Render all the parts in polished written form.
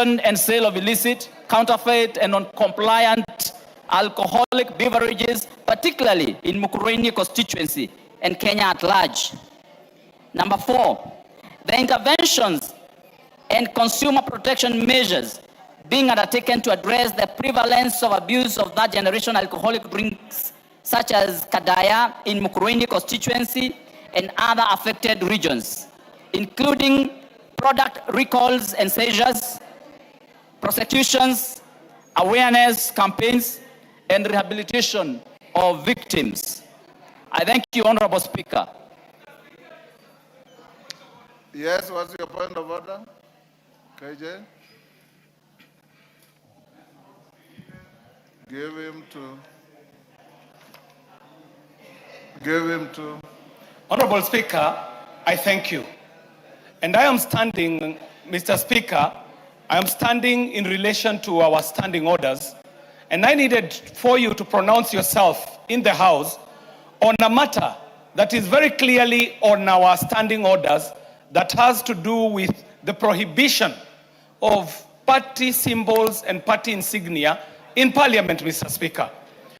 and sale of illicit, counterfeit, and non-compliant alcoholic beverages, particularly in Mukurweini constituency and Kenya at large. Number 4, the interventions and consumer protection measures being undertaken to address the prevalence of abuse of third generation alcoholic drinks such as Kadaya in Mukurweini constituency and other affected regions, including product recalls and seizures, prosecutions, awareness campaigns, and rehabilitation of victims. I thank you, Honorable Speaker. Yes, what's your point of order? KJ? Give him to. Honorable Speaker, I thank you. And I am standing, Mr. Speaker, I am standing in relation to our standing orders. And I needed for you to pronounce yourself in the House on a matter that is very clearly on our standing orders that has to do with the prohibition of party symbols and party insignia in Parliament, Mr. Speaker.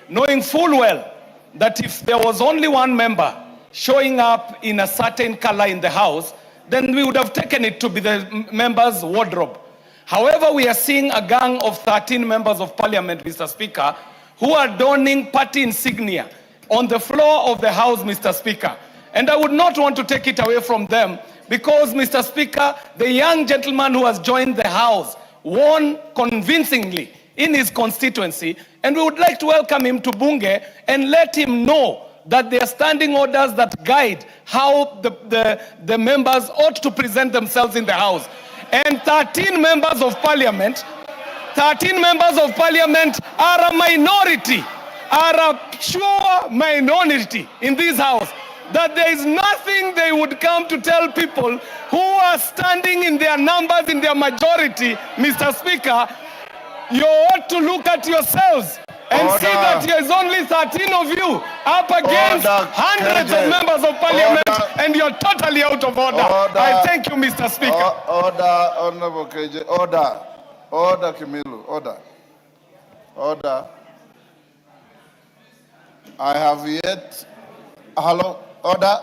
Knowing full well that if there was only one member showing up in a certain color in the House, then we would have taken it to be the member's wardrobe. However, we are seeing a gang of 13 members of Parliament, Mr. Speaker, who are donning party insignia on the floor of the House, Mr. Speaker. And I would not want to take it away from them because, Mr. Speaker, the young gentleman who has joined the House won convincingly in his constituency, and we would like to welcome him to Bunge and let him know that there are standing orders that guide how the members ought to present themselves in the House. And 13 members of Parliament are a minority, are a sure minority in this House. That there is nothing they would come to tell people who are standing in their numbers, in their majority, Mr. Speaker. You ought to look at yourselves and see that there is only 13 of you up against hundreds of members of Parliament, and you're totally out of order. I thank you, Mr. Speaker. Order, Honorable KJ. Order, Kimilu. Order. I have yet. Hello. Order.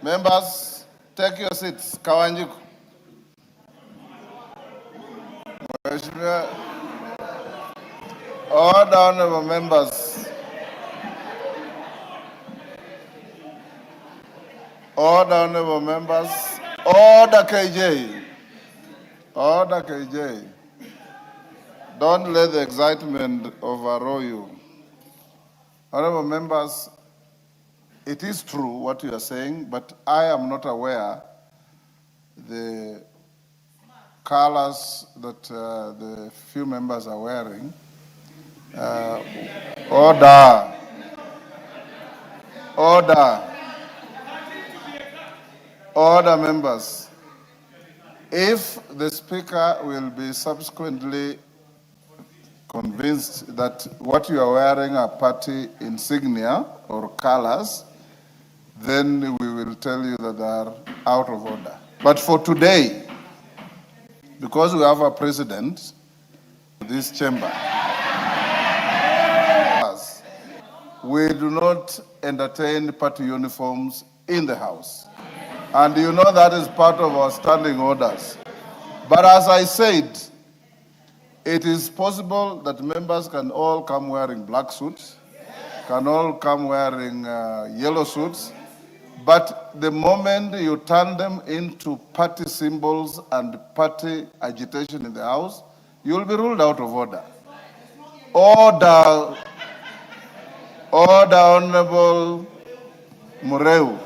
Members, take your seats. Kawanjiku. Order, honorable members. Order, honorable members. Order, KJ. Order, KJ. Don't let the excitement overrule you. Honorable members, it is true what you are saying, but I am not aware the colors that the few members are wearing. Order. Order, members. If the Speaker will be subsequently convinced that what you are wearing are party insignia or colors, then we will tell you that they are out of order. But for today, because we have a president in this chamber, we do not entertain party uniforms in the House. And you know that is part of our standing orders. But as I said, it is possible that members can all come wearing black suits, can all come wearing yellow suits, but the moment you turn them into party symbols and party agitation in the House, you will be ruled out of order. Order, Honorable Mureu.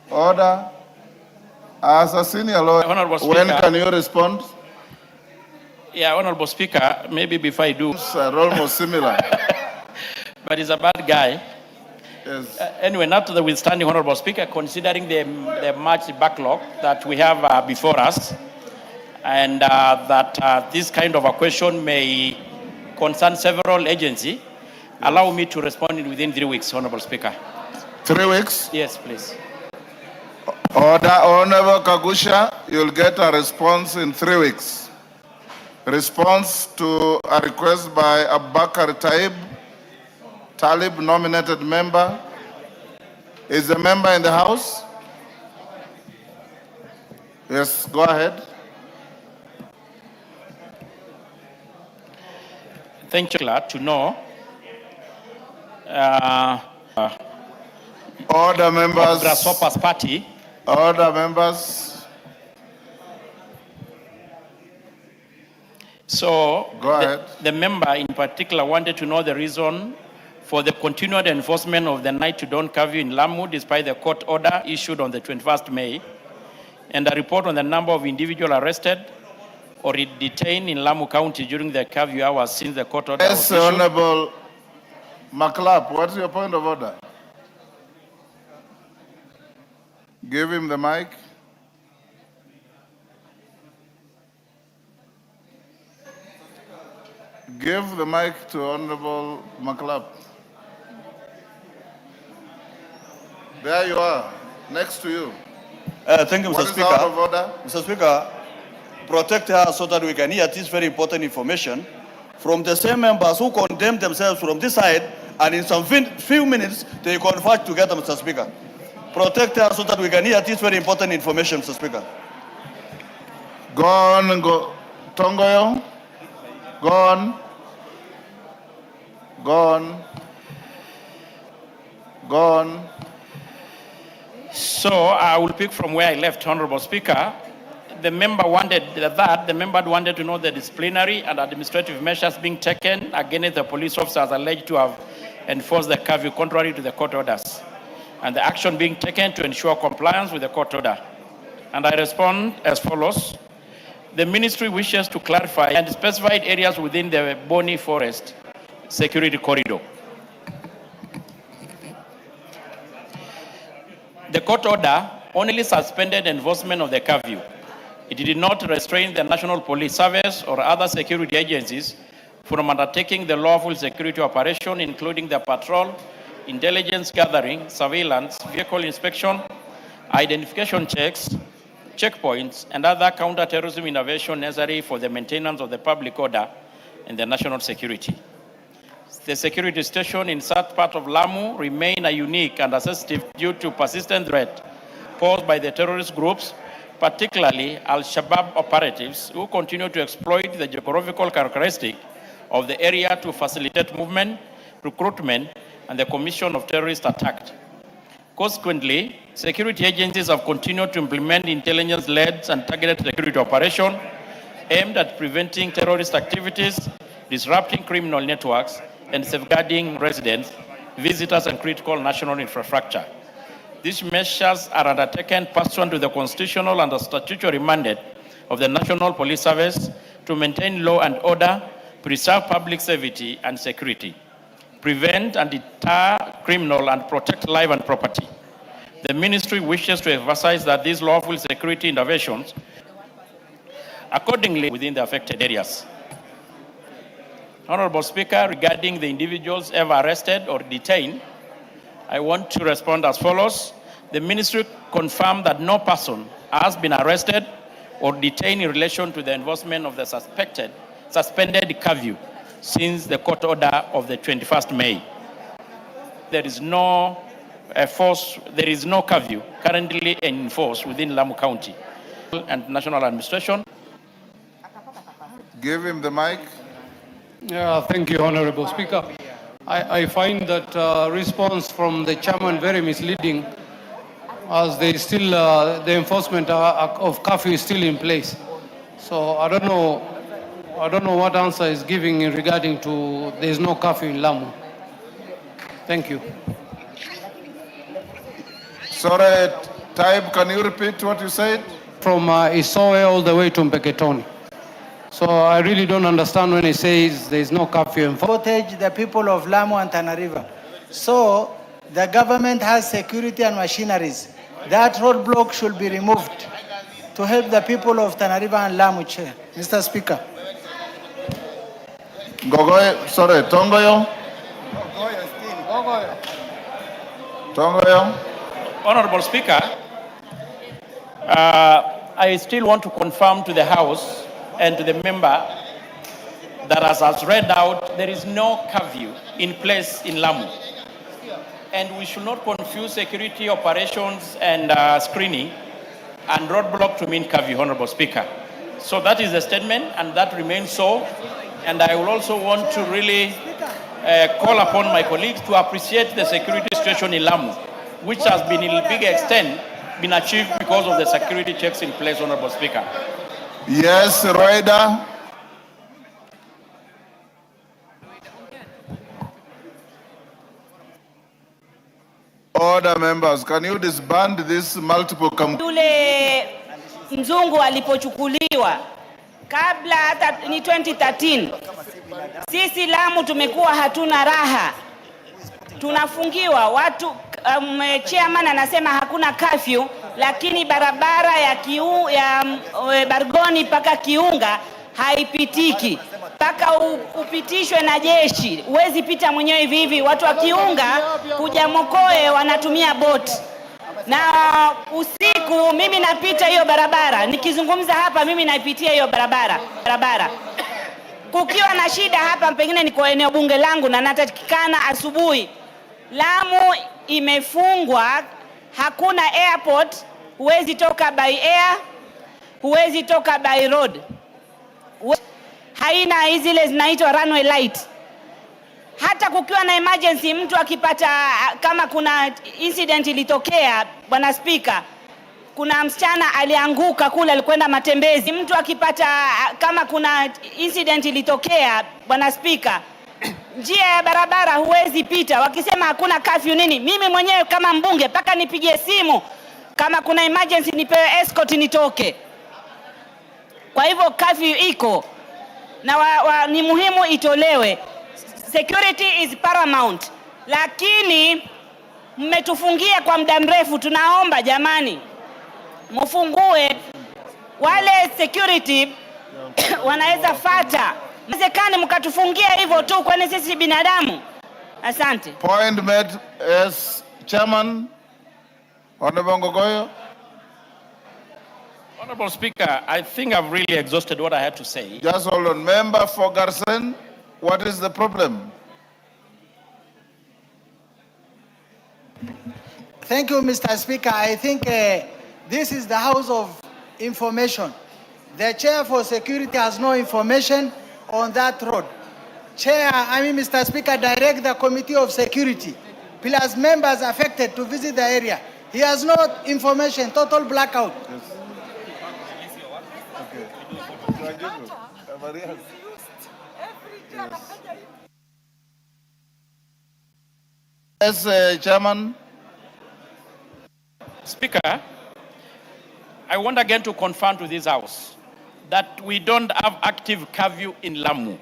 Order. As a senior lawyer, when can you respond? Yeah, Honorable Speaker, maybe before I do. It's almost similar. But he's a bad guy. Yes. Anyway, notwithstanding, Honorable Speaker, considering the much backlog that we have before us, and that this kind of a question may concern several agencies, allow me to respond within 3 weeks, Honorable Speaker. 3 weeks? Yes, please. Order, Honorable Kagusha, you'll get a response in 3 weeks. Response to a request by Abubakar Talib, nominated member. Is the member in the House? Yes, go ahead. Thank you. Glad to know. Order members. Grasshoppers Party. Order members. So Go ahead. The member in particular wanted to know the reason for the continued enforcement of the night to dawn curfew in Lamu despite the court order issued on the 21st May and a report on the number of individuals arrested or detained in Lamu County during the curfew hours since the court order Yes, was issued. Honorable McLeod, what's your point of order? Give him the mic. Give the mic to Honorable McLeod. There you are, next to you. Thank you, Mr. What is Speaker. out of order? Mr. Speaker, protect her so that we can hear this very important information from the same members who condemn themselves from this side, and in some few minutes they converge together, Mr. Speaker. Protect her so that we can hear this very important information, Mr. Speaker. Go on, go. Tongoyo. Go on. Go on. Go on. So I will pick from where I left, Honorable Speaker. The member wanted to know the disciplinary and administrative measures being taken against the police officers alleged to have enforced the curfew contrary to the court orders, and the action being taken to ensure compliance with the court order. And I respond as follows. The ministry wishes to clarify and specified areas within the Boni Forest security corridor. The court order only suspended enforcement of the curfew. It did not restrain the National Police Service or other security agencies from undertaking the lawful security operation, including the patrol, intelligence gathering, surveillance, vehicle inspection, identification checks, checkpoints, and other counter-terrorism innovation necessary for the maintenance of the public order and the national security. The security station in such part of Lamu remain a unique and sensitive due to persistent threat posed by the terrorist groups, particularly Al-Shabaab operatives who continue to exploit the geographical characteristic of the area to facilitate movement, recruitment, and the commission of terrorist attacks. Consequently, security agencies have continued to implement intelligence-led and targeted security operations aimed at preventing terrorist activities, disrupting criminal networks, and safeguarding residents, visitors, and critical national infrastructure. These measures are undertaken pursuant to the constitutional and the statutory mandate of the National Police Service to maintain law and order, preserve public safety and security, prevent and deter criminal, and protect life and property. The ministry wishes to emphasize that these lawful security interventions accordingly within the affected areas. Honorable Speaker, regarding the individuals ever arrested or detained, I want to respond as follows. The ministry confirmed that no person has been arrested or detained in relation to the enforcement of the suspended curfew since the court order of the 21st May. There is no curfew currently enforced within Lamu County and national administration. Give him the mic. Yeah, thank you, Honorable Speaker. I find that response from the chairman very misleading, as they still the enforcement of curfew is still in place. So I don't know what answer is giving regarding to there is no curfew in Lamu. Thank you. Sorry, Taib, can you repeat what you said? From Isoe all the way to Mpeketoni. So I really don't understand when he says there is no curfew in Protect the people of Lamu and Tana River. So the government has security and machineries. That roadblock should be removed to help the people of Tana River and Lamu, Chair. Mr. Speaker. Tongoyo. Tongoyo. Honorable Speaker, I still want to confirm to the House and to the member that as read out, there is no curfew in place in Lamu. And we should not confuse security operations and screening and roadblock to mean curfew, Honorable Speaker. So that is the statement, and that remains so. And I will also want to really call upon my colleagues to appreciate the security situation in Lamu, which has been in a big extent been achieved because of the security checks in place, Honorable Speaker. Yes, Roida. Order, members, can you disband this multiple Yule mzungu alipochukuliwa kabla hata ni 2013, sisi Lamu tumekuwa hatuna raha, tunafungiwa watu. Chairman anasema hakuna curfew, lakini barabara ya Bargoni mpaka Kiunga haipitiki, mpaka upitishwe na jeshi. Huwezi pita mwenyewe hivi hivi. Watu wa Kiunga kuja Mokoe wanatumia boti, na usiku mimi napita hiyo barabara. Nikizungumza hapa mimi naipitia hiyo barabara. Kukiwa na shida hapa, pengine niko eneo bunge langu na natakikana asubuhi, Lamu imefungwa, hakuna airport, huwezi toka by air, huwezi toka by road, haina zile zinaitwa runway light. Hata kukiwa na emergency, mtu akipata, kama kuna incident ilitokea, Bwana Speaker, kuna msichana alianguka kule, alikwenda matembezi. Mtu akipata, kama kuna incident ilitokea, Bwana Speaker, njia ya barabara huwezi pita. Wakisema hakuna curfew nini, mimi mwenyewe kama mbunge paka nipigie simu kama kuna emergency nipewe escort nitoke. Kwa hivyo curfew iko na ni muhimu itolewe. Security is paramount, lakini mmetufungia kwa muda mrefu. Tunaomba jamani, mfungue wale security wanaweza fata. Msekani mkatufungia hivyo tu, kwani sisi binadamu? Asante. Point made. As Chairman, Honorable Ngogoyo. Honorable Speaker, I think I've really exhausted what I had to say. Just hold on. Member for Garsen, what is the problem? Thank you, Mr. Speaker. I think this is the House of Information. The Chair for Security has no information on that road. Mr. Speaker, direct the Committee of Security, plus members affected to visit the area. He has no information, total blackout. Yes, Chairman. Speaker, I want again to confirm to this House that we don't have active curfew in Lamu.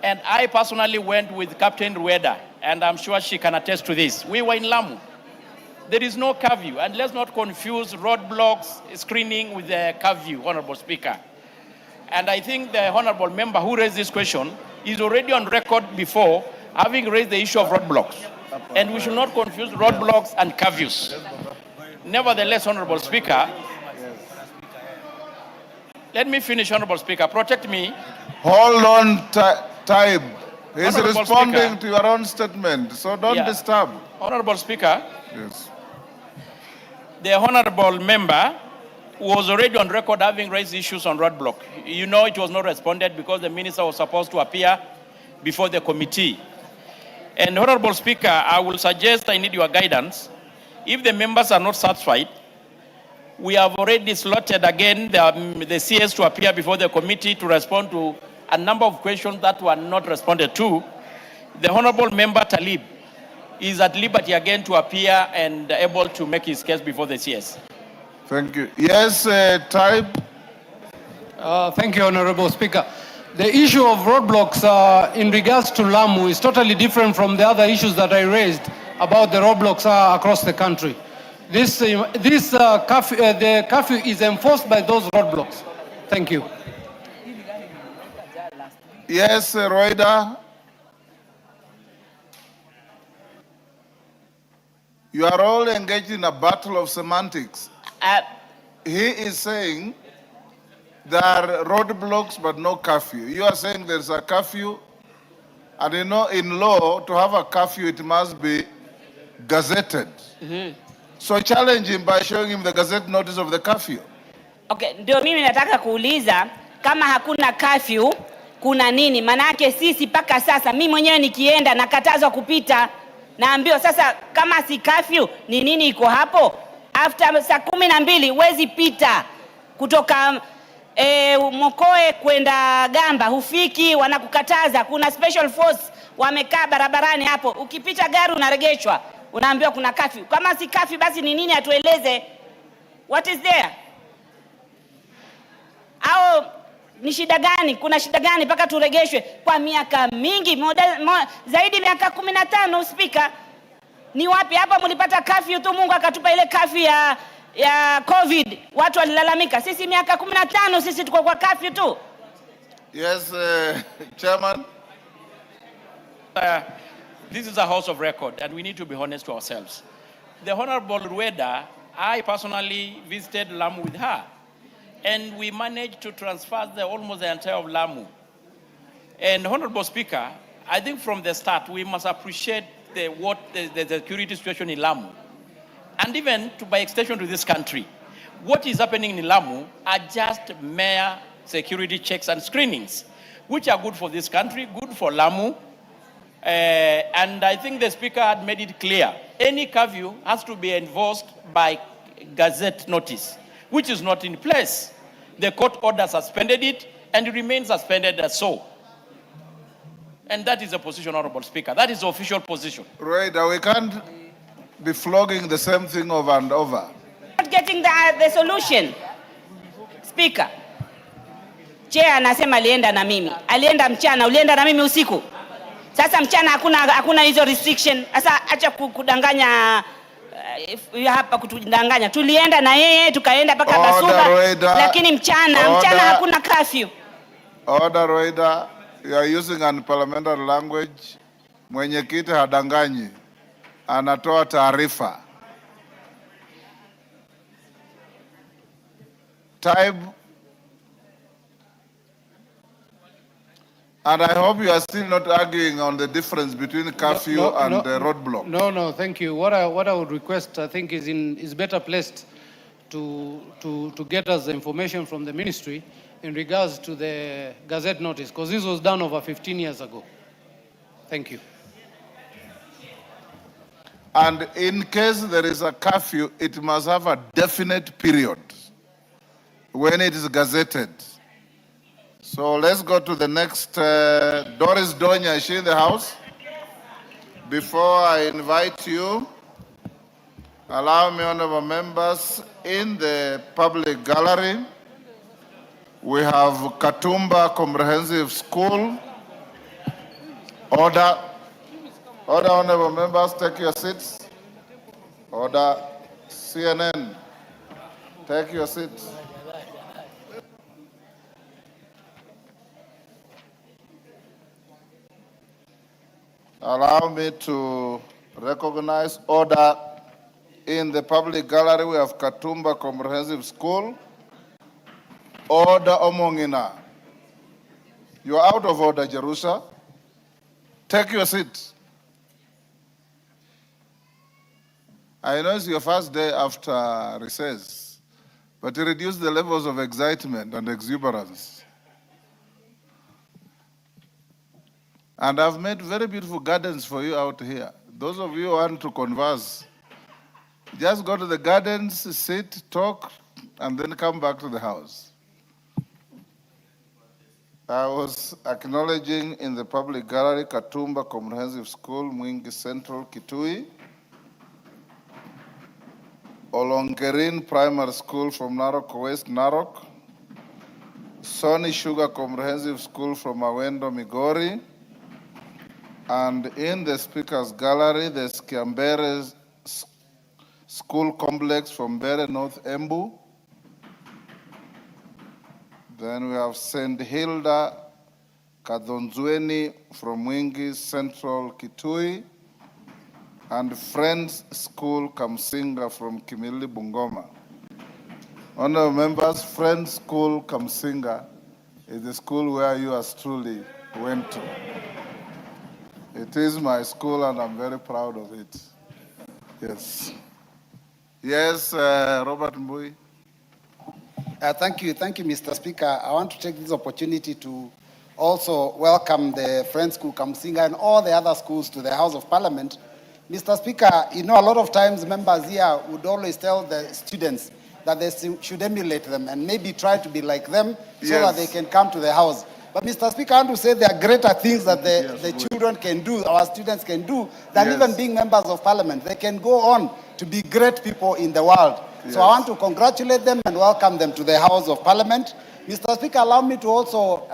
And I personally went with Captain Rueda, and I'm sure she can attest to this. We were in Lamu. There is no curfew, and let's not confuse roadblocks screening with the curfew, Honorable Speaker. And I think the Honorable member who raised this question is already on record before having raised the issue of roadblocks. And we should not confuse roadblocks and curfews. Nevertheless, Honorable Speaker, let me finish, Honorable Speaker. Protect me. Hold on, time. He's Honorable responding Speaker. to your own statement, so don't disturb. Honorable Speaker, Yes. the Honorable member was already on record having raised issues on roadblock. You know it was not responded because the minister was supposed to appear before the committee. And Honorable Speaker, I will suggest, I need your guidance. If the members are not satisfied, we have already slotted again the CS to appear before the committee to respond to a number of questions that were not responded to. The Honorable Member Talib is at liberty again to appear and able to make his case before the CS. Thank you. Yes, Taib. Thank you, Honorable Speaker. The issue of roadblocks in regards to Lamu is totally different from the other issues that I raised about the roadblocks across the country. The curfew is enforced by those roadblocks. Thank you. Yes, Roida. You are all engaged in a battle of semantics. He is saying there are roadblocks but no curfew. You are saying there's a curfew, and you know in law, to have a curfew, it must be gazetted. So challenge him by showing him the gazette notice of the curfew. Okay, ndio mimi nataka kuuliza kama hakuna curfew kuna nini? Manake sisi paka sasa mimi mwenyewe nikienda nakatazwa kupita. Naambiwa sasa kama si curfew ni nini iko hapo? After saa 12 huwezi pita kutoka Mokoe kwenda Gamba hufiki, wanakukataza. Kuna special force wamekaa barabarani hapo, ukipita gari unaregeshwa, unaambiwa kuna curfew. Kama si curfew basi ni nini? Atueleze what is there? Au ni shida gani? Kuna shida gani mpaka turegeshwe kwa miaka mingi, zaidi miaka 15? Speaker, ni wapi hapa mlipata curfew tu? Mungu akatupa ile curfew ya COVID, watu walilalamika. Sisi miaka 15 sisi tuko kwa curfew tu. Yes, Chairman. This is a house of record, and we need to be honest to ourselves. The Honorable Rweda, I personally visited Lamu with her, and we managed to transfer almost the entire of Lamu. And Honorable Speaker, I think from the start we must appreciate the security situation in Lamu, and even by extension to this country. What is happening in Lamu are just mere security checks and screenings, which are good for this country, good for Lamu. And I think the Speaker had made it clear. Any curfew has to be enforced by gazette notice, which is not in place. The court order suspended it, and it remains suspended as so. And that is the position, Honorable Speaker. That is the official position. Right, we can't be flogging the same thing over and over. Not getting the solution. Speaker, Chair anasema alienda na mimi. Alienda mchana, ulienda na mimi usiku. Sasa mchana hakuna hizo restriction. Sasa acha kudanganya hapa, kutudanganya. Tulienda na yeye tukaenda paka Basuba, lakini mchana hakuna curfew. Order, Rweda. You are using unparliamentary language. Mwenyekiti hadanganyi, anatoa taarifa. Time. And I hope you are still not arguing on the difference between curfew and the roadblock. No, thank you. What I would request, I think, is better placed to get us the information from the ministry in regards to the gazette notice, because this was done over 15 years ago. Thank you. And in case there is a curfew, it must have a definite period when it is gazetted. So let's go to the next. Doris Donya, is she in the house? Before I invite you, allow me, honorable members, in the public gallery, we have Katumba Comprehensive School. Order, honorable members, take your seats. Order, CNN, take your seats. Allow me to recognize order in the public gallery. We have Katumba Comprehensive School. Order Omongina. You are out of order, Jerusalem. Take your seat. I know it's your first day after recess, but to reduce the levels of excitement and exuberance. And I've made very beautiful gardens for you out here. Those of you who want to converse, just go to the gardens, sit, talk, and then come back to the house. I was acknowledging in the public gallery Katumba Comprehensive School, Mwingi Central, Kitui, Olongerin Primary School from Narok West, Narok, Sony Sugar Comprehensive School from Awendo, Migori, and in the Speaker's Gallery, the Skiambere School Complex from Bere North Embu. Then we have St. Hilda Kadonzweni from Mwingi Central, Kitui, and Friends School Kamsinga from Kimili, Bungoma. Honorable members, Friends School Kamsinga is the school where you as truly went to. It is my school and I'm very proud of it. Yes. Yes, Robert Mbui. Thank you, Mr. Speaker. I want to take this opportunity to also welcome the Friends School Kamsinga and all the other schools to the House of Parliament. Mr. Speaker, you know, a lot of times members here would always tell the students that they should emulate them and maybe try to be like them so that they can come to the House. But Mr. Speaker, I want to say there are greater things that the children can do, our students can do, than even being members of Parliament. They can go on to be great people in the world. So I want to congratulate them and welcome them to the House of Parliament. Mr. Speaker, allow me to also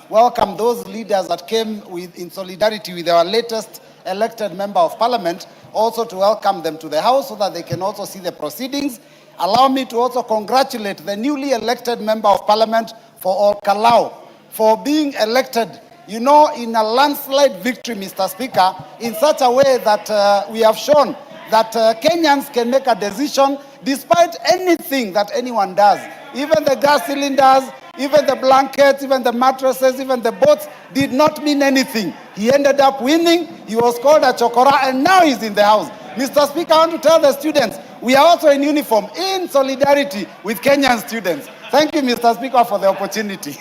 welcome those leaders that came in solidarity with our latest elected member of Parliament, also to welcome them to the House so that they can also see the proceedings. Allow me to also congratulate the newly elected member of Parliament for Olkalau for being elected, you know, in a landslide victory, Mr. Speaker, in such a way that we have shown that Kenyans can make a decision despite anything that anyone does. Even the gas cylinders, even the blankets, even the mattresses, even the boats did not mean anything. He ended up winning, he was called a chokora, and now he's in the House. Mr. Speaker, I want to tell the students, we are also in uniform, in solidarity with Kenyan students. Thank you, Mr. Speaker, for the opportunity.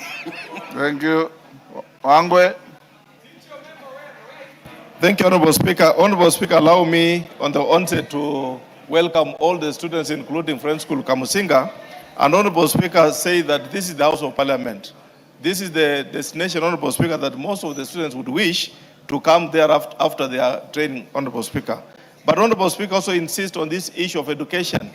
Thank you. Wangwe. Thank you, Honorable Speaker. Honorable Speaker, allow me on the onset to welcome all the students, including Friends School Kamusinga. And Honorable Speaker, say that this is the House of Parliament. This is the destination, Honorable Speaker, that most of the students would wish to come there after their training, Honorable Speaker. But Honorable Speaker also insists on this issue of education.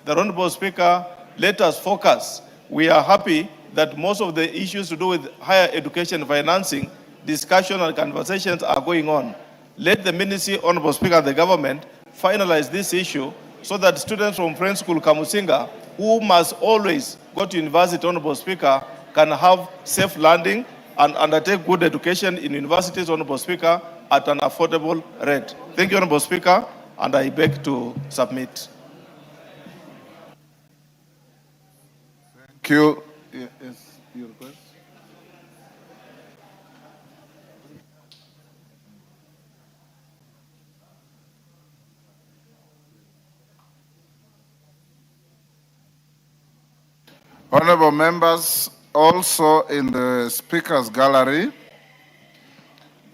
The Honorable Speaker, let us focus. We are happy that most of the issues to do with higher education financing, discussion and conversations are going on. Let the Ministry, Honorable Speaker, and the government finalize this issue so that students from Friends School Kamusinga, who must always go to university, Honorable Speaker, can have safe landing and undertake good education in universities, Honorable Speaker, at an affordable rate. Thank you, Honorable Speaker, and I beg to submit. Thank you. Yes, your request. Honorable members, also in the Speaker's Gallery,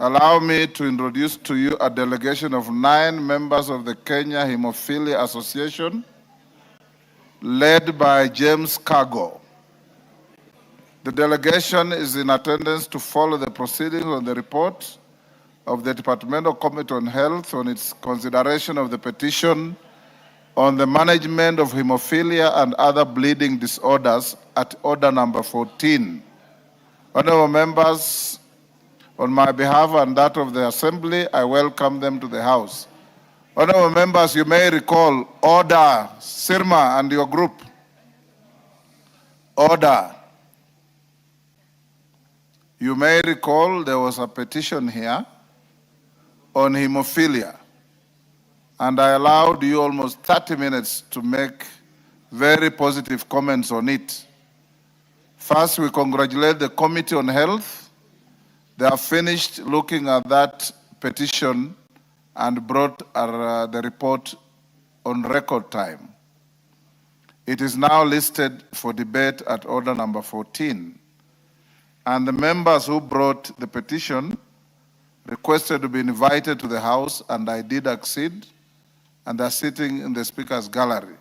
allow me to introduce to you a delegation of 9 members of the Kenya Hemophilia Association, led by James Cargo. The delegation is in attendance to follow the proceedings on the report of the Departmental Committee on Health on its consideration of the petition on the management of hemophilia and other bleeding disorders at order number 14. Honorable members, on my behalf and that of the Assembly, I welcome them to the House. Honorable members, you may recall, order, Sirma and your group. Order. You may recall there was a petition here on hemophilia, and I allowed you almost 30 minutes to make very positive comments on it. First, we congratulate the Committee on Health. They have finished looking at that petition and brought the report on record time. It is now listed for debate at order number 14. And the members who brought the petition requested to be invited to the House, and I did accede, and they're sitting in the Speaker's Gallery.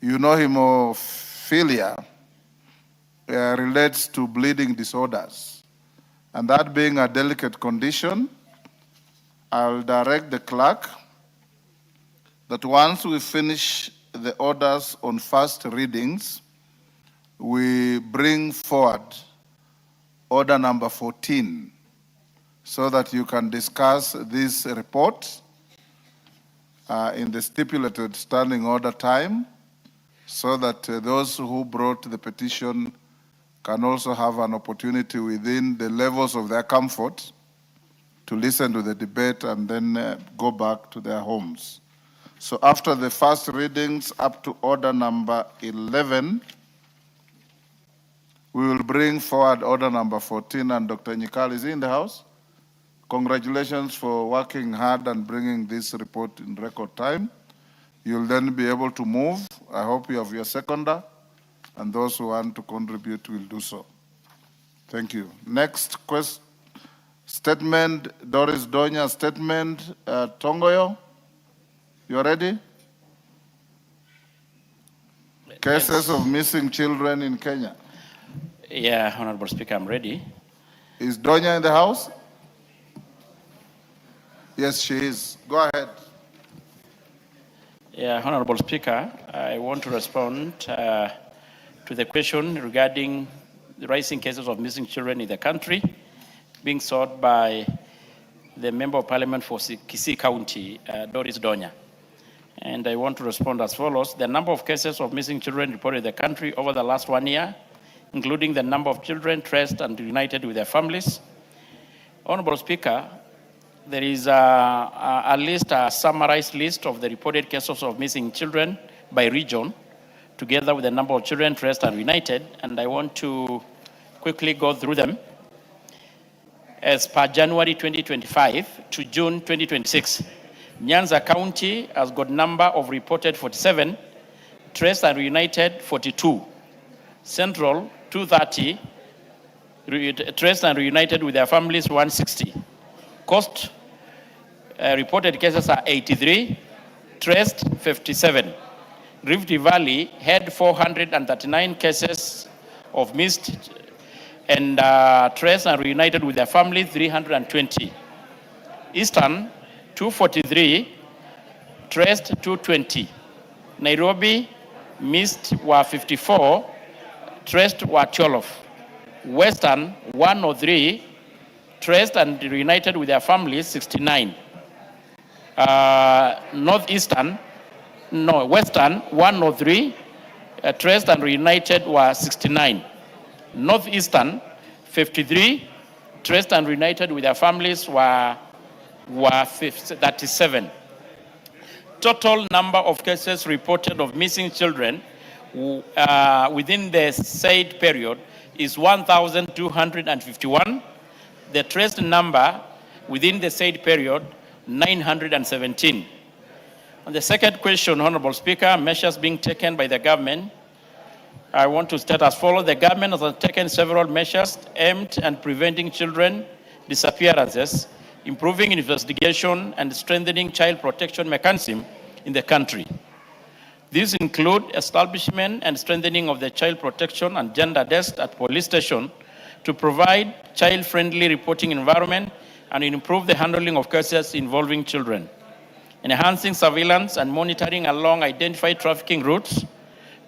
You know, hemophilia relates to bleeding disorders. And that being a delicate condition, I'll direct the clerk that once we finish the orders on first readings, we bring forward order number 14 so that you can discuss this report in the stipulated standing order time, so that those who brought the petition can also have an opportunity within the levels of their comfort to listen to the debate and then go back to their homes. So after the first readings up to order number 11, we will bring forward order number 14, and Dr. Nyikal is in the house. Congratulations for working hard and bringing this report in record time. You'll then be able to move. I hope you have your seconder, and those who want to contribute will do so. Thank you. Next statement, Doris Donya statement. Tongoyo, you ready? Cases of missing children in Kenya. Yeah, Honorable Speaker, I'm ready. Is Donya in the house? Yes, she is. Go ahead. Yeah, Honorable Speaker, I want to respond to the question regarding the rising cases of missing children in the country being sought by the Member of Parliament for Kisii County, Doris Donya. And I want to respond as follows. The number of cases of missing children reported in the country over the last 1 year, including the number of children traced and reunited with their families. Honorable Speaker, there is a summarized list of the reported cases of missing children by region, together with the number of children traced and reunited, and I want to quickly go through them. As per January 2025 to June 2026, Nyanza County has got number of reported 47, traced and reunited 42. Central 230, traced and reunited with their families 160. Coast reported cases are 83, traced 57. Rift Valley had 439 cases of missed and traced and reunited with their family 320. Eastern 243, traced 220. Nairobi missed were 54, traced were 12. Western 103, traced and reunited with their families 69. Western 103, traced and reunited were 69. Northeastern 53, traced and reunited with their families were 37. Total number of cases reported of missing children within the said period is 1,251. The traced number within the said period, 917. On the second question, Honorable Speaker, measures being taken by the government, I want to state as follows. The government has taken several measures aimed at preventing children disappearances, improving investigation, and strengthening child protection mechanism in the country. These include establishment and strengthening of the child protection and gender desk at police station to provide child-friendly reporting environment and improve the handling of cases involving children. Enhancing surveillance and monitoring along identified trafficking routes,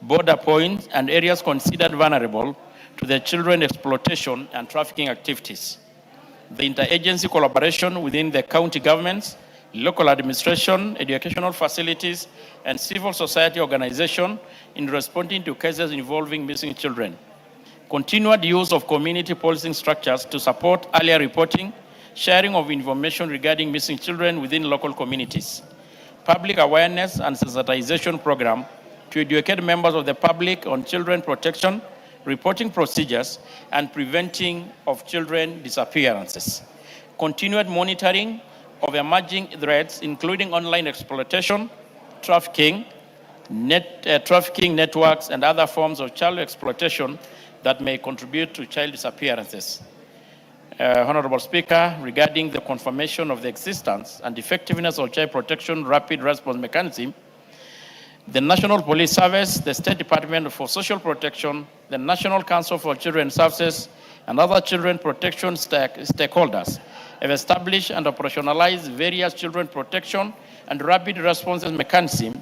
border points, and areas considered vulnerable to the children exploitation and trafficking activities. The interagency collaboration within the county governments, local administration, educational facilities, and civil society organization in responding to cases involving missing children. Continued use of community policing structures to support earlier reporting, sharing of information regarding missing children within local communities. Public awareness and sensitization program to educate members of the public on children protection, reporting procedures, and preventing of children disappearances. Continued monitoring of emerging threats, including online exploitation, trafficking, trafficking networks, and other forms of child exploitation that may contribute to child disappearances. Honorable Speaker, regarding the confirmation of the existence and effectiveness of child protection rapid response mechanism, the National Police Service, the State Department for Social Protection, the National Council for Children's Services, and other children protection stakeholders have established and operationalized various children protection and rapid responses mechanisms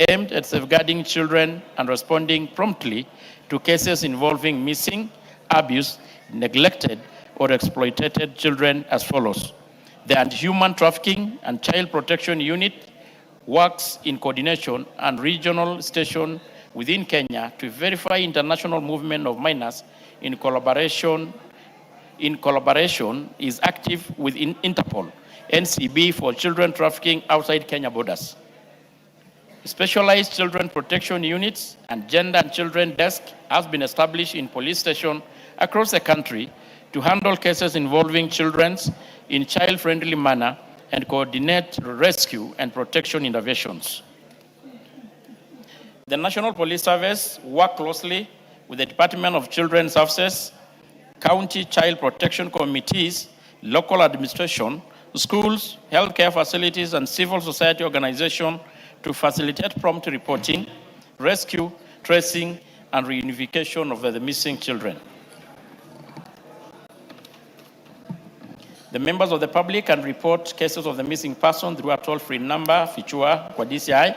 aimed at safeguarding children and responding promptly to cases involving missing, abused, neglected, or exploited children as follows. The Anti-Human Trafficking and Child Protection Unit works in coordination and regional station within Kenya to verify international movement of minors in collaboration is active with Interpol, NCB for children trafficking outside Kenya borders. Specialized children protection units and gender and children desk has been established in police stations across the country to handle cases involving children in child-friendly manner and coordinate rescue and protection interventions. The National Police Service works closely with the Department of Children's Services, county child protection committees, local administration, schools, healthcare facilities, and civil society organizations to facilitate prompt reporting, rescue, tracing, and reunification of the missing children. The members of the public can report cases of the missing person through a toll-free number, Fichua, kwa DCI.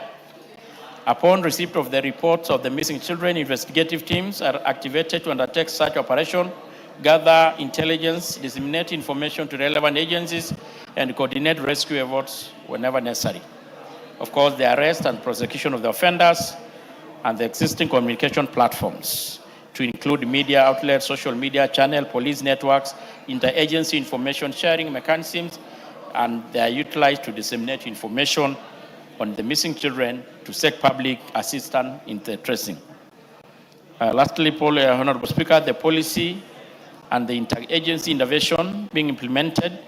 Upon receipt of the reports of the missing children, investigative teams are activated to undertake such operation, gather intelligence, disseminate information to relevant agencies, and coordinate rescue efforts whenever necessary. Of course, the arrest and prosecution of the offenders and the existing communication platforms to include media outlets, social media channel, police networks, interagency information sharing mechanisms, and they are utilized to disseminate information on the missing children to seek public assistance in the tracing. Lastly, Honorable Speaker, the policy and the interagency intervention being implemented,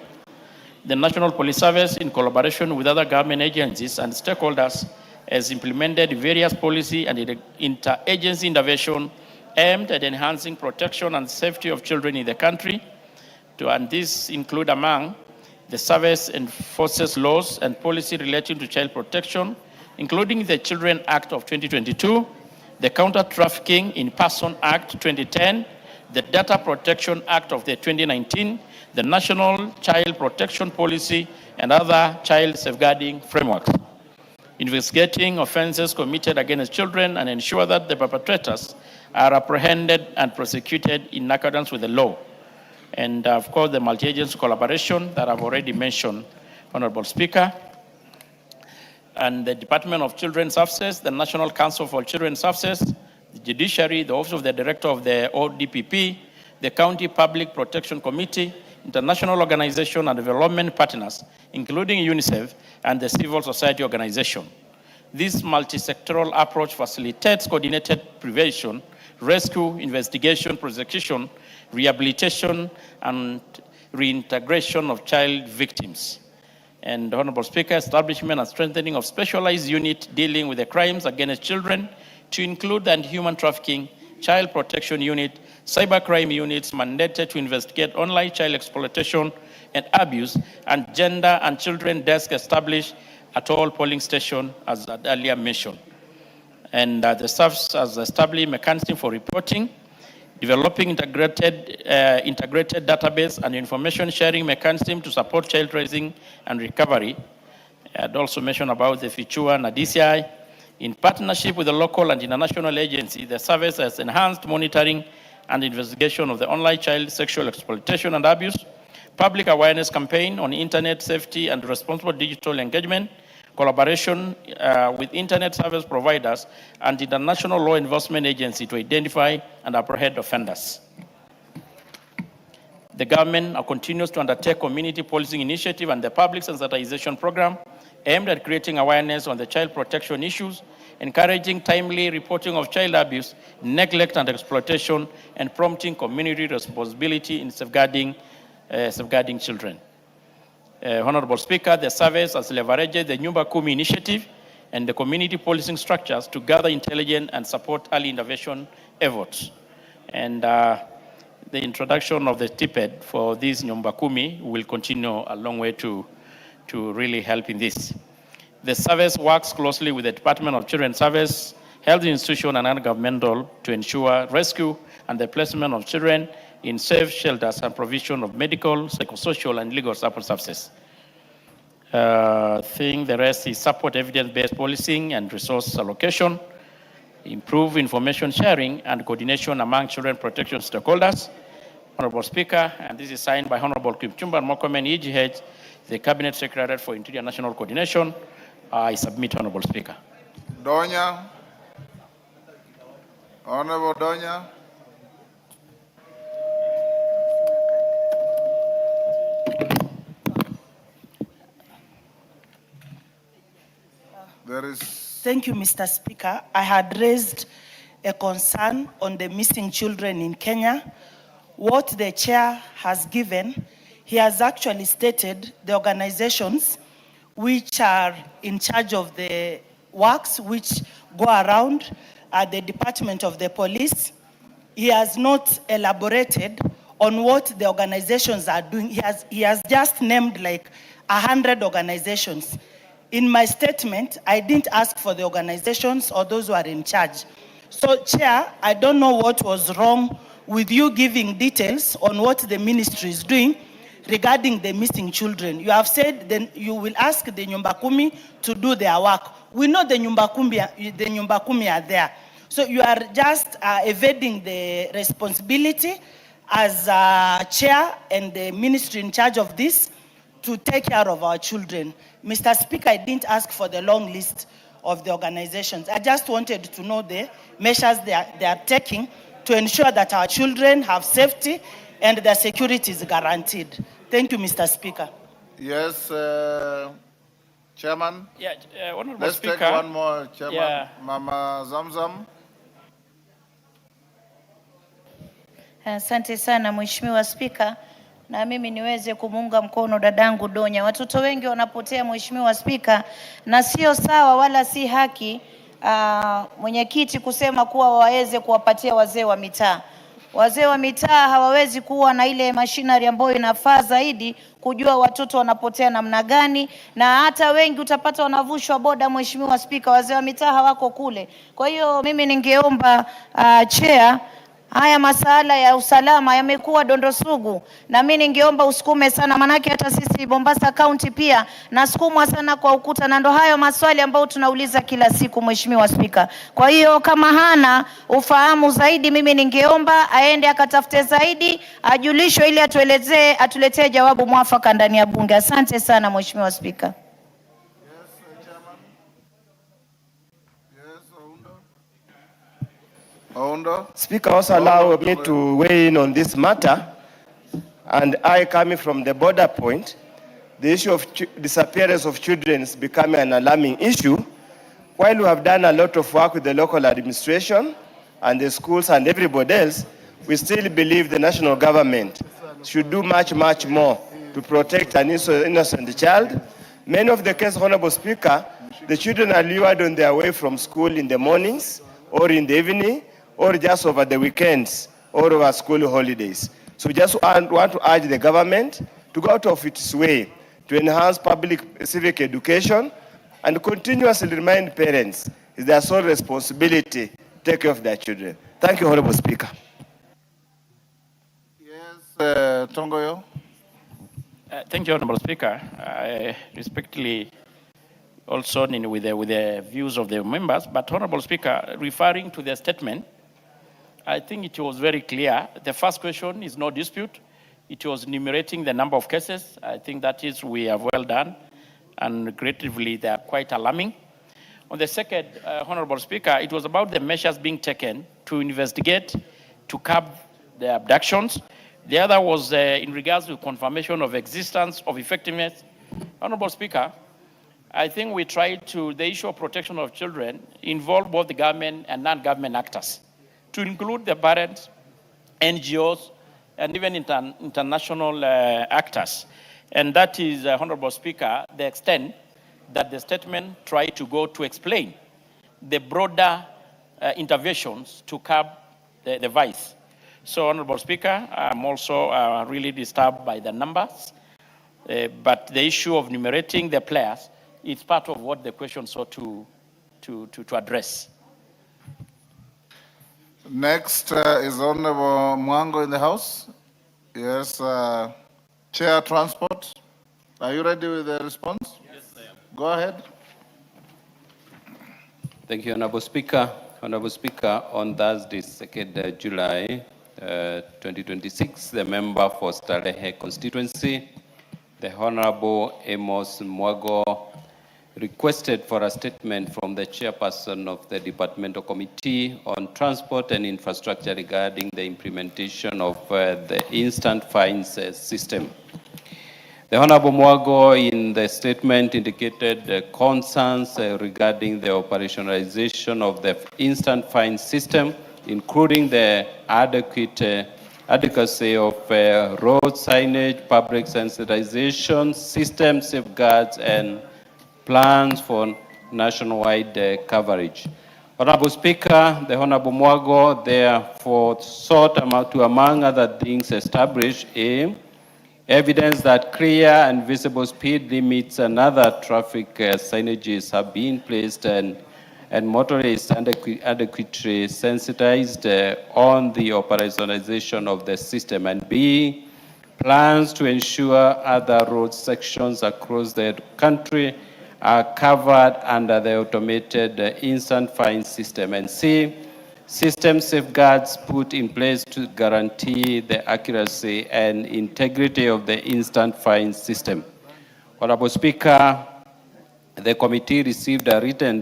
the National Police Service, in collaboration with other government agencies and stakeholders, has implemented various policy and interagency intervention aimed at enhancing protection and safety of children in the country. And these include, among the service enforces laws and policy relating to child protection, including the Children Act of 2022, the Counter Trafficking in Person Act 2010, the Data Protection Act of the 2019, the National Child Protection Policy, and other child safeguarding frameworks. Investigating offenses committed against children and ensure that the perpetrators are apprehended and prosecuted in accordance with the law. And of course, the multi-agency collaboration that I've already mentioned, Honorable Speaker, and the Department of Children's Services, the National Council for Children's Services, the Judiciary, the Office of the Director of the ODPP, the County Public Protection Committee, international organization and development partners, including UNICEF and the civil society organization. This multi-sectoral approach facilitates coordinated prevention, rescue, investigation, prosecution, rehabilitation, and reintegration of child victims. And Honorable Speaker, establishment and strengthening of specialized unit dealing with the crimes against children to include the anti-human trafficking, child protection unit, cybercrime units mandated to investigate online child exploitation and abuse, and gender and children desk established at all polling stations, as earlier mentioned. And the staff has established mechanism for reporting, developing integrated database and information sharing mechanism to support child raising and recovery. I'd also mentioned about the Fichua and DCI. In partnership with the local and international agency, the service has enhanced monitoring and investigation of the online child sexual exploitation and abuse, public awareness campaign on internet safety and responsible digital engagement, collaboration with internet service providers and international law enforcement agency to identify and apprehend offenders. The government continues to undertake community policing initiative and the public sensitization program aimed at creating awareness on the child protection issues, encouraging timely reporting of child abuse, neglect and exploitation, and prompting community responsibility in safeguarding children. Honorable Speaker, the service has leveraged the Nyumba Kumi initiative and the community policing structures to gather intelligence and support early intervention efforts. And the introduction of the TPED for this Nyumba Kumi will continue a long way to really help in this. The service works closely with the Department of Children's Service, health institution, and non-governmental to ensure rescue and the placement of children in safe shelters and provision of medical, psychosocial, and legal support services. I think the rest is support evidence-based policing and resource allocation, improve information sharing and coordination among children protection stakeholders. Honorable Speaker, and this is signed by Honorable Kipchumba Murkomen, EGH, the Cabinet Secretary for Interior National Coordination. I submit, Honorable Speaker. Donya. Honorable Donya. There is Thank you, Mr. Speaker. I had raised a concern on the missing children in Kenya. What the chair has given, he has actually stated the organizations which are in charge of the works which go around at the Department of the Police. He has not elaborated on what the organizations are doing. He has just named like 100 organizations. In my statement, I didn't ask for the organizations or those who are in charge. So, Chair, I don't know what was wrong with you giving details on what the ministry is doing regarding the missing children. You have said that you will ask the Nyumba Kumi to do their work. We know the Nyumba Kumi are there. So you are just evading the responsibility as chair and the ministry in charge of this to take care of our children. Mr. Speaker, I didn't ask for the long list of the organizations. I just wanted to know the measures they are taking to ensure that our children have safety and their security is guaranteed. Thank you, Mr. Speaker. Yes, Chairman. Yeah, Honorable Let's Speaker. take one more, Chairman. Yeah. Mama Zamzam. Asante sana Mheshimiwa Spika, na mimi niweze kumuunga mkono dadangu Donya. Watoto wengi wanapotea Mheshimiwa Spika, na sio sawa wala si haki mwenyekiti kusema kuwa waweze kuwapatia wazee wa mitaa. Wazee wa mitaa hawawezi kuwa na ile machinery ambayo inafaa zaidi kujua watoto wanapotea namna gani, na hata wengi utapata wanavushwa boda Mheshimiwa Spika, wazee wa mitaa hawako kule. Kwa hiyo mimi ningeomba chair, haya masala ya usalama yamekuwa dondo sugu, na mimi ningeomba usukume sana, manake hata sisi Mombasa County pia nasukumwa sana kwa ukuta, na ndo hayo maswali ambayo tunauliza kila siku Mheshimiwa Spika. Kwa hiyo kama hana ufahamu zaidi, mimi ningeomba aende akatafute zaidi, ajulishwe ili atuletee jawabu mwafaka ndani ya bunge. Asante sana Mheshimiwa Spika. Speaker, also allow me to weigh in on this matter. And I, coming from the border point, the issue of disappearance of children is becoming an alarming issue. While we have done a lot of work with the local administration and the schools and everybody else, we still believe the national government should do much, much more to protect an innocent child. Many of the cases, Honorable Speaker, the children are lured on their way from school in the mornings or in the evening, or just over the weekends or over school holidays. So just want to urge the government to go out of its way to enhance public civic education and continuously remind parents it's their sole responsibility to take care of their children. Thank you, Honorable Speaker. Yes, Tongoyo. Thank you, Honorable Speaker. I respectfully also with the views of the members, but Honorable Speaker, referring to the statement, I think it was very clear. The first question is no dispute. It was enumerating the number of cases. I think that is, we have well done, and regrettably, they are quite alarming. On the second, Honorable Speaker, it was about the measures being taken to investigate, to curb the abductions. The other was in regards to confirmation of existence of effectiveness. Honorable Speaker, I think we tried to, the issue of protection of children involve both the government and non-government actors, to include the parents, NGOs, and even international actors. And that is, Honorable Speaker, the extent that the statement tried to go to explain the broader interventions to curb the vice. So, Honorable Speaker, I'm also really disturbed by the numbers, but the issue of enumerating the players is part of what the question sought to address. Next is Honorable Mwango in the House. Yes, Chair Transport. Are you ready with the response? Yes, I am. Go ahead. Thank you, Honorable Speaker. Honorable Speaker, on Thursday, 2nd July 2026, the member for Starehe constituency, the Honorable Amos Mwago, requested for a statement from the chairperson of the Departmental Committee on Transport and Infrastructure regarding the implementation of the instant fines system. The Honorable Mwago in the statement indicated concerns regarding the operationalization of the instant fine system, including the adequacy of road signage, public sensitization, system safeguards, and plans for nationwide coverage. Honorable Speaker, the Honorable Mwago therefore sought to, among other things, establish evidence that clear and visible speed limits and other traffic signages have been placed and motorists adequately sensitized on the operationalization of the system, and B, plans to ensure other road sections across the country are covered under the automated instant fine system, and C, system safeguards put in place to guarantee the accuracy and integrity of the instant fine system. Honorable Speaker, the committee received a written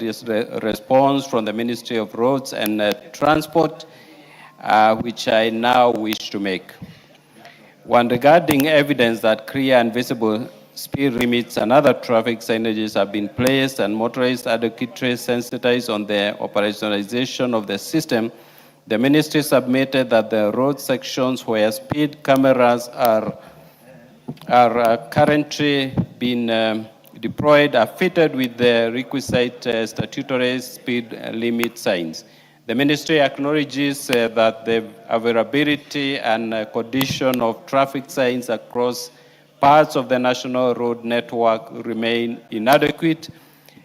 response from the Ministry of Roads and Transport, which I now wish to make. One, regarding evidence that clear and visible speed limits and other traffic signages have been placed and motorists adequately sensitized on the operationalization of the system, the ministry submitted that the road sections where speed cameras are currently being deployed are fitted with the requisite statutory speed limit signs. The ministry acknowledges that the availability and condition of traffic signs across parts of the national road network remain inadequate,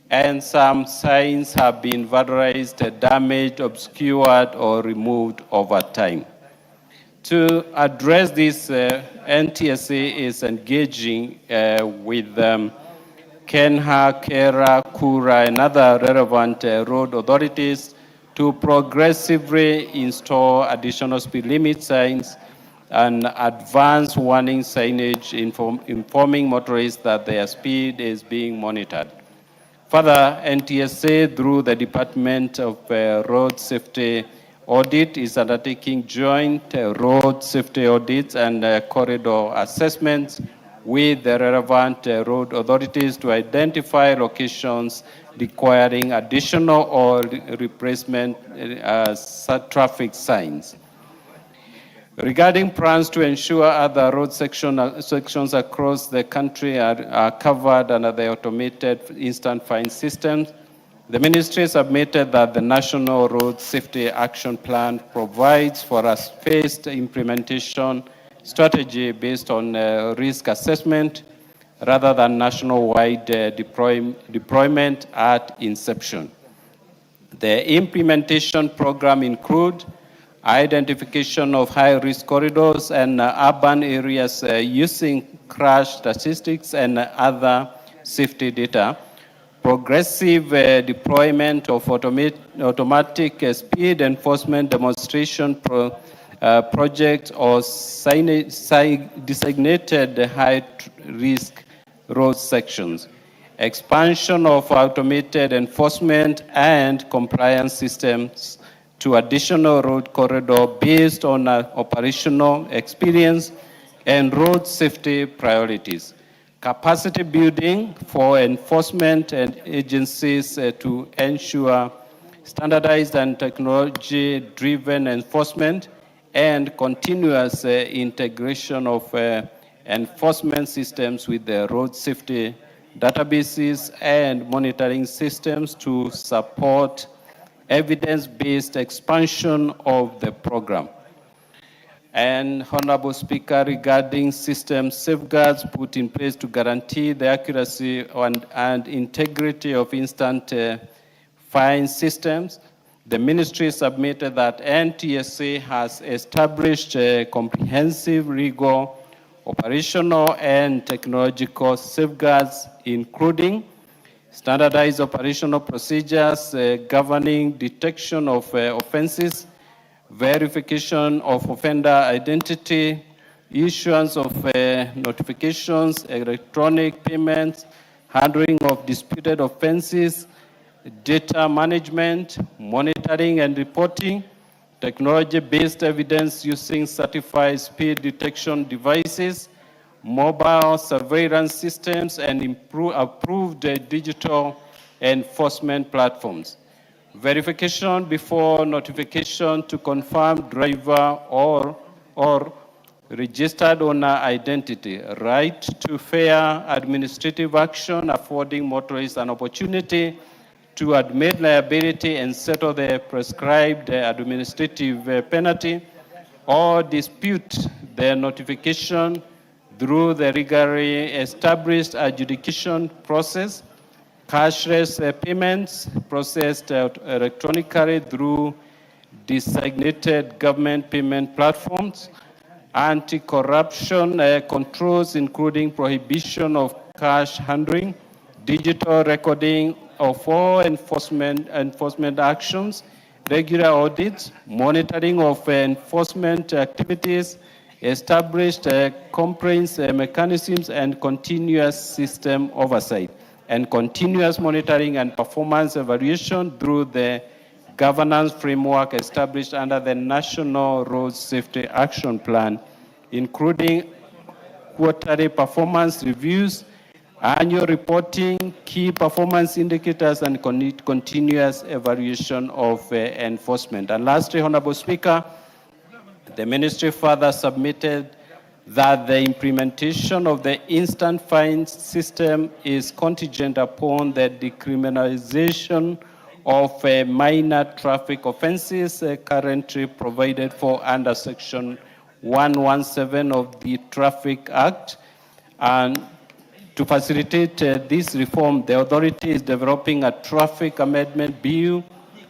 and some signs have been vandalized, damaged, obscured, or removed over time. To address this, NTSA is engaging with Kenha, Kera, Kura, and other relevant road authorities to progressively install additional speed limit signs and advanced warning signage informing motorists that their speed is being monitored. Further, NTSA, through the Department of Road Safety Audit, is undertaking joint road safety audits and corridor assessments with the relevant road authorities to identify locations requiring additional or replacement traffic signs. Regarding plans to ensure other road sections across the country are covered under the automated instant fine systems, the ministry submitted that the National Road Safety Action Plan provides for a phased implementation strategy based on risk assessment rather than nationwide deployment at inception. The implementation program includes identification of high-risk corridors and urban areas using crash statistics and other safety data, progressive deployment of automatic speed enforcement demonstration projects or designated high-risk road sections, expansion of automated enforcement and compliance systems to additional road corridor based on operational experience and road safety priorities. Capacity building for enforcement and agencies to ensure standardized and technology-driven enforcement and continuous integration of enforcement systems with the road safety databases and monitoring systems to support evidence-based expansion of the program. And Honorable Speaker, regarding system safeguards put in place to guarantee the accuracy and integrity of instant fine systems, the ministry submitted that NTSA has established comprehensive legal, operational, and technological safeguards, including standardized operational procedures governing detection of offenses, verification of offender identity, issuance of notifications, electronic payments, handling of disputed offenses, data management, monitoring and reporting, technology-based evidence using certified speed detection devices, mobile surveillance systems, and approved digital enforcement platforms. Verification before notification to confirm driver or registered owner identity, right to fair administrative action, affording motorists an opportunity to admit liability and settle the prescribed administrative penalty, or dispute the notification through the legally established adjudication process, cashless payments processed electronically through designated government payment platforms, anti-corruption controls including prohibition of cash handling, digital recording of all enforcement actions, regular audits, monitoring of enforcement activities, established complaints mechanisms, and continuous system oversight, and continuous monitoring and performance evaluation through the governance framework established under the National Road Safety Action Plan, including quarterly performance reviews, annual reporting, key performance indicators, and continuous evaluation of enforcement. And lastly, Honorable Speaker, the ministry further submitted that the implementation of the instant fines system is contingent upon the decriminalization of minor traffic offenses currently provided for under Section 117 of the Traffic Act. And to facilitate this reform, the authority is developing a traffic amendment bill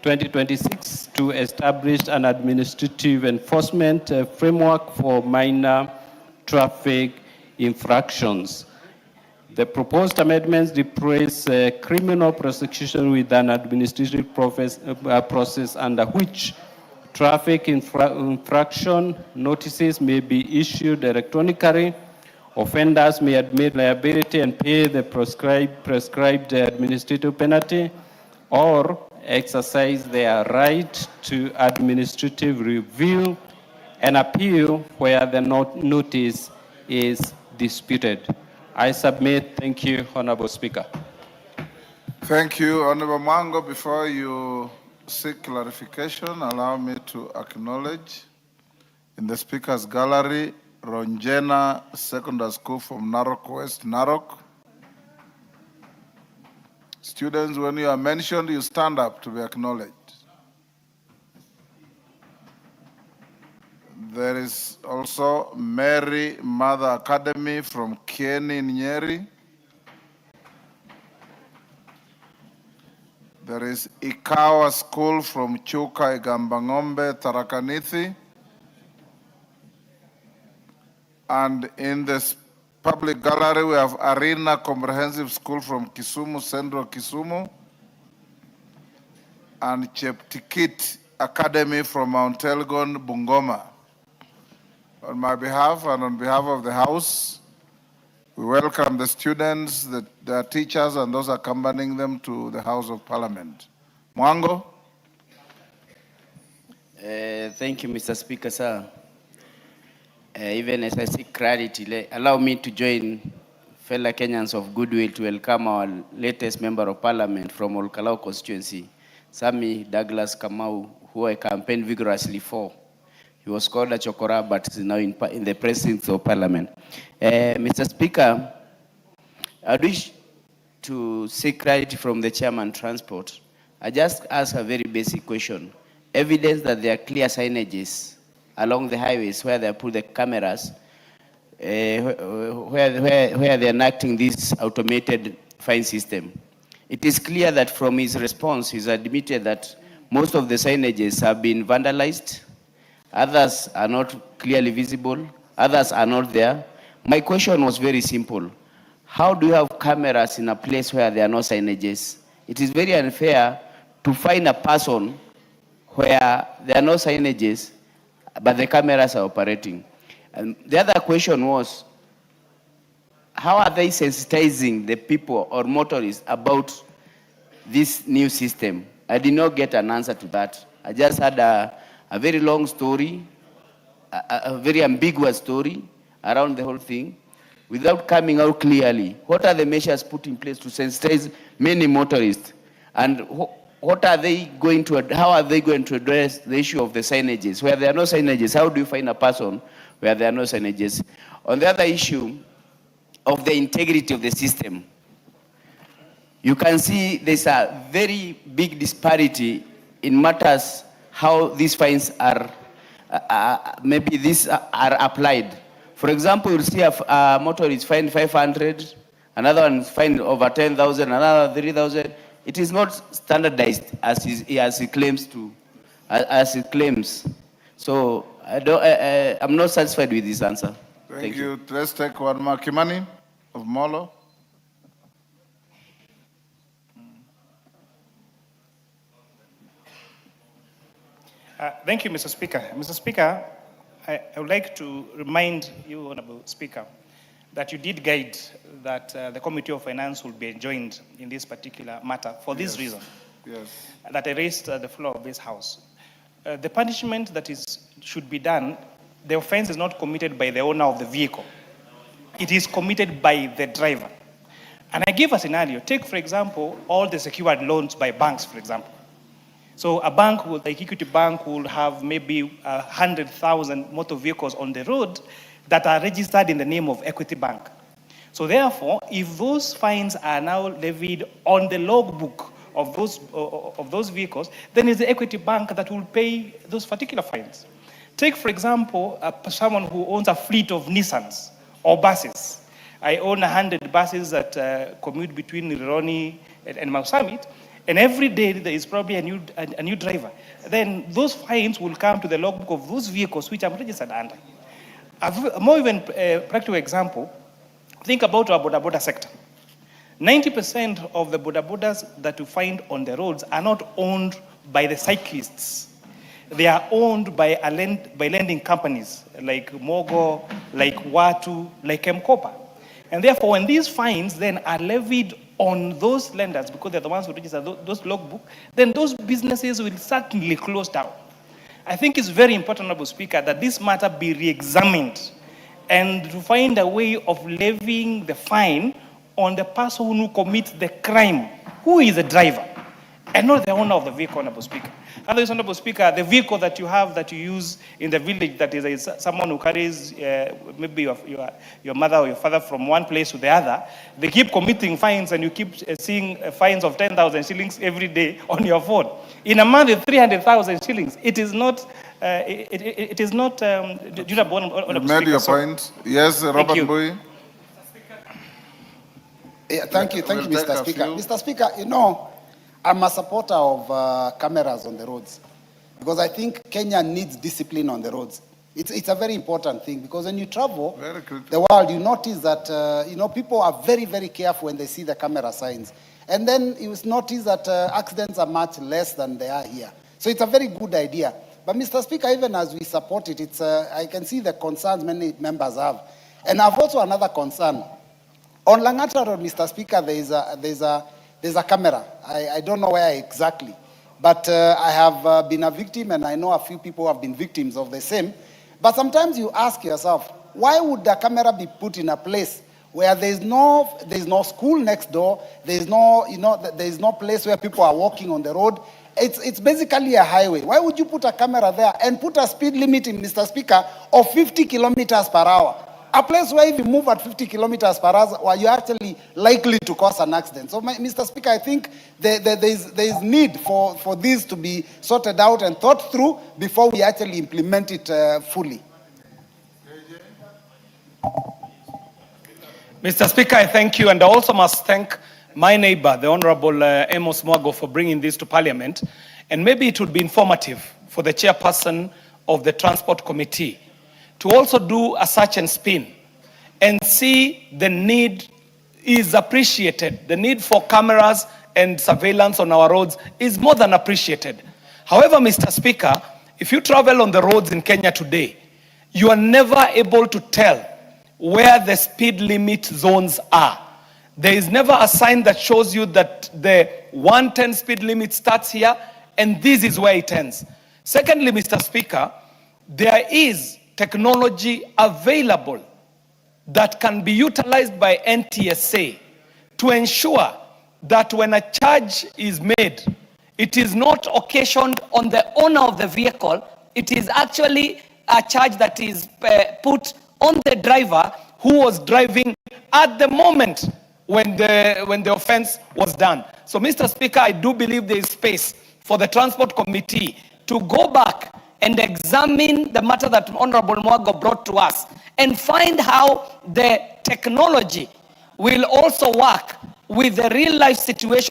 2026 to establish an administrative enforcement framework for minor traffic infractions. The proposed amendments replace criminal prosecution with an administrative process under which traffic infraction notices may be issued electronically. Offenders may admit liability and pay the prescribed administrative penalty, or exercise their right to administrative review and appeal where the notice is disputed. I submit. Thank you, Honorable Speaker. Thank you, Honorable Mango. Before you seek clarification, allow me to acknowledge in the Speaker's Gallery, Ronjena Secondary School from Narok West, Narok. Students, when you are mentioned, you stand up to be acknowledged. There is also Mary Mother Academy from Kieni, Nyeri. There is Ikawa School from Chuka, Igambangombe, Tharakanithi. And in this public gallery, we have Arena Comprehensive School from Kisumu, Central Kisumu, and Cheptikit Academy from Mount Elgon, Bungoma. On my behalf and on behalf of the House, we welcome the students, their teachers, and those accompanying them to the House of Parliament. Mwango? Thank you, Mr. Speaker, sir. Even as I seek clarity, allow me to join fellow Kenyans of goodwill to welcome our latest Member of Parliament from Olkalau constituency, Sammy Douglas Kamau, who I campaigned vigorously for. He was called a Chokora, but is now in the precincts of Parliament. Mr. Speaker, I wish to seek clarity from the Chairman Transport. I just ask a very basic question. Evidence that there are clear signages along the highways where they put the cameras, where they are enacting this automated fine system. It is clear that from his response, he's admitted that most of the signages have been vandalized. Others are not clearly visible. Others are not there. My question was very simple. How do you have cameras in a place where there are no signages? It is very unfair to find a person where there are no signages, but the cameras are operating. And the other question was, how are they sensitizing the people or motorists about this new system? I did not get an answer to that. I just had a very long story, a very ambiguous story around the whole thing. without coming out clearly. What are the measures put in place to sensitize many motorists? And what are they going to, how are they going to address the issue of the signages? Where there are no signages, how do you find a person where there are no signages? On the other issue of the integrity of the system, you can see there's a very big disparity in matters how these fines are, maybe these are applied. For example, you'll see a motorist fined 500, another one is fined over 10,000, another 3,000. It is not standardized as it claims to, as it claims. So I'm not satisfied with this answer. Thank you. Let's take one more. Kimani of Molo. Thank you, Mr. Speaker. Mr. Speaker, I would like to remind you, Honorable Speaker, that you did guide that the Committee of Finance will be joined in this particular matter for this reason. Yes. That I raised the floor of this House. The punishment that should be done, the offense is not committed by the owner of the vehicle. It is committed by the driver. And I give a scenario. Take, for example, all the secured loans by banks, for example. So a bank, like Equity Bank, will have maybe 100,000 motor vehicles on the road that are registered in the name of Equity Bank. So therefore, if those fines are now levied on the logbook of those vehicles, then it's the Equity Bank that will pay those particular fines. Take, for example, someone who owns a fleet of Nissans or buses. I own 100 buses that commute between Rironi and Mount Summit. And every day there is probably a new driver. Then those fines will come to the logbook of those vehicles which I'm registered under. A more even practical example, think about our boda sector. 90% of the bodas that you find on the roads are not owned by the cyclists. They are owned by lending companies like Mogo, like Watu, like Mkopa. And therefore, when these fines then are levied on those lenders, because they're the ones who register those logbook, then those businesses will certainly close down. I think it's very important, Honorable Speaker, that this matter be re-examined and to find a way of levying the fine on the person who commits the crime, who is the driver, and not the owner of the vehicle, Honorable Speaker. Otherwise, Honorable Speaker, the vehicle that you have, that you use in the village, that is someone who carries maybe your mother or your father from one place to the other, they keep committing fines and you keep seeing fines of 10,000 shillings every day on your phone. In a month, it's 300,000 shillings. It is not, it is not durable, Honorable You made Speaker. your point. Yes, Robert Boy. Yeah, thank you, Mr. Speaker. Mr. Speaker, you know, I'm a supporter of cameras on the roads because I think Kenya needs discipline on the roads. It's a very important thing because when you travel the world, you notice that, you know, people are very, very careful when they see the camera signs. And then you notice that accidents are much less than they are here. So it's a very good idea. But Mr. Speaker, even as we support it, I can see the concerns many members have. And I've also another concern. On Langata Road, Mr. Speaker, there's a camera. I don't know where exactly. But I have been a victim, and I know a few people have been victims of the same. But sometimes you ask yourself, why would the camera be put in a place where there's no school next door, there's no place where people are walking on the road? It's basically a highway. Why would you put a camera there and put a speed limit in, Mr. Speaker, of 50 kilometers per hour? A place where if you move at 50 kilometers per hour, you're actually likely to cause an accident. So, Mr. Speaker, I think there is need for this to be sorted out and thought through before we actually implement it fully. Mr. Speaker, I thank you, and I also must thank my neighbor, the Honorable Amos Mwago, for bringing this to Parliament. And maybe it would be informative for the chairperson of the Transport Committee to also do a search and spin and see the need is appreciated. The need for cameras and surveillance on our roads is more than appreciated. However, Mr. Speaker, if you travel on the roads in Kenya today, you are never able to tell where the speed limit zones are. There is never a sign that shows you that the 110 speed limit starts here and this is where it ends. Secondly, Mr. Speaker, there is technology available that can be utilized by NTSA to ensure that when a charge is made, it is not occasioned on the owner of the vehicle. It is actually a charge that is put on the driver who was driving at the moment when the offense was done. So, Mr. Speaker, I do believe there is space for the Transport Committee to go back and examine the matter that Honorable Mwago brought to us and find how the technology will also work with the real life situation